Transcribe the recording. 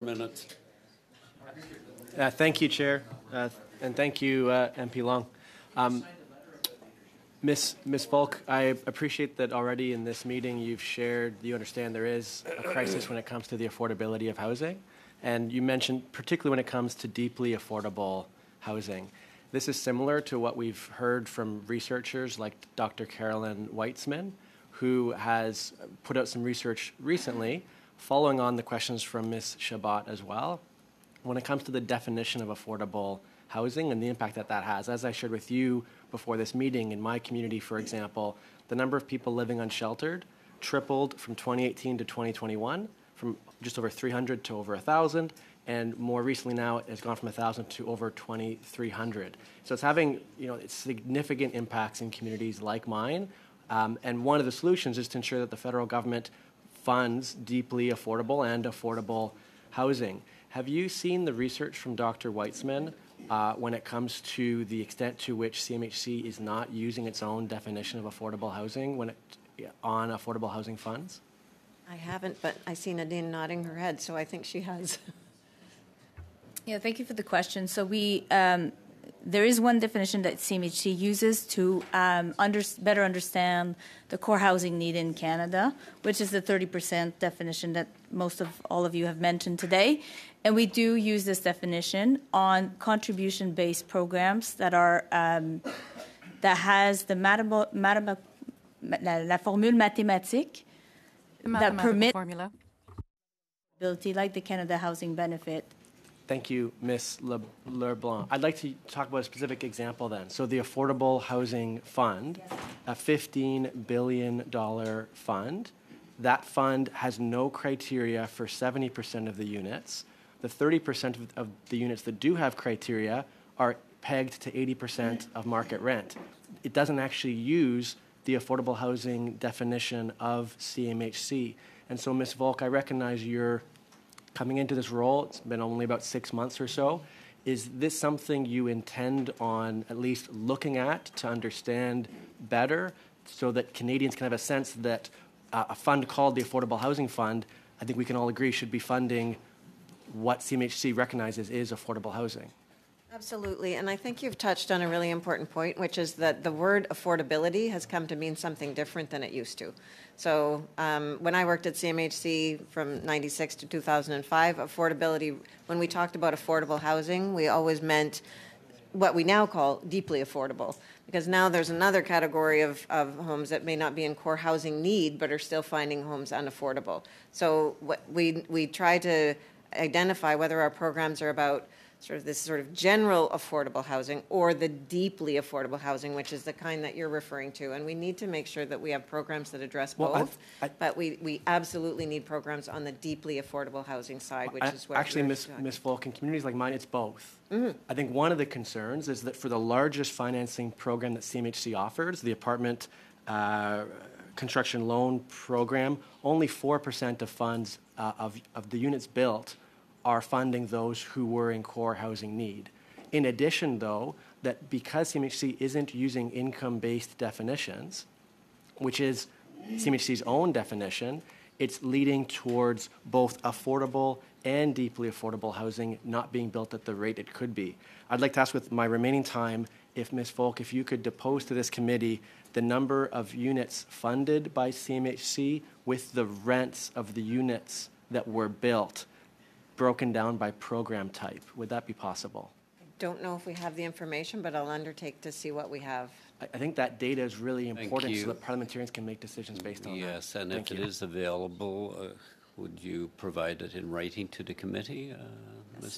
Minutes. Thank you, Chair, and thank you, MP Long. Ms. Volk, I appreciate that already in this meeting you've shared you understand there is a crisis when it comes to the affordability of housing, and you mentioned particularly when it comes to deeply affordable housing. This is similar to what we've heard from researchers like Dr. Carolyn Weitzman, who has put out some research recently following on the questions from Ms. Chabot as well, when it comes to the definition of affordable housing and the impact that that has. As I shared with you before this meeting, in my community, for example, the number of people living unsheltered tripled from 2018 to 2021, from just over 300 to over 1,000, and more recently now it has gone from 1,000 to over 2,300. So it's having significant impacts in communities like mine, and one of the solutions is to ensure that the federal government funds deeply affordable and affordable housing. Have you seen the research from Dr. Weitzman when it comes to the extent to which CMHC is not using its own definition of affordable housing on affordable housing funds? I haven't, but I see Nadine nodding her head, so I think she has. Yeah, thank you for the question. So there is one definition that CMHC uses to better understand the core housing need in Canada, which is the 30% definition that most of all of you have mentioned today. And we do use this definition on contribution-based programs that are that has the la formule mathématique that permit formula, like the Canada Housing Benefit. Thank you, Ms. LeBlanc. I'd like to talk about a specific example then. So the Affordable Housing Fund, a $15 billion fund. That fund has no criteria for 70% of the units. The 30% of the units that do have criteria are pegged to 80% of market rent. It doesn't actually use the affordable housing definition of CMHC. And so, Ms. Volk, I recognize you're coming into this role. It's been only about 6 months or so. Is this something you intend on at least looking at to understand better so that Canadians can have a sense that a fund called the Affordable Housing Fund, I think we can all agree, should be funding what CMHC recognizes is affordable housing? Absolutely, and I think you've touched on a really important point, which is that the word affordability has come to mean something different than it used to. So when I worked at CMHC from 96 to 2005, affordability, when we talked about affordable housing, we always meant what we now call deeply affordable, because now there's another category of homes that may not be in core housing need, but are still finding homes unaffordable. So what we try to identify whether our programs are about this general affordable housing or the deeply affordable housing, which is the kind that you're referring to. And we need to make sure that we have programs that address both, but we absolutely need programs on the deeply affordable housing side, which is where... Actually, Ms. Volk, in communities like mine, it's both. Mm-hmm. I think one of the concerns is that for the largest financing program that CMHC offers, the apartment construction loan program, only 4% of funds of the units built are funding those who were in core housing need. In addition, though, that because CMHC isn't using income-based definitions, which is CMHC's own definition, it's leading towards both affordable and deeply affordable housing not being built at the rate it could be. I'd like to ask, with my remaining time, if Ms. Volk, if you could depose to this committee the number of units funded by CMHC with the rents of the units that were built, broken down by program type. Would that be possible? I don't know if we have the information, but I'll undertake to see what we have. I think that data is really important so that parliamentarians can make decisions based on that. Yes, and if it is available, would you provide it in writing to the committee, Ms.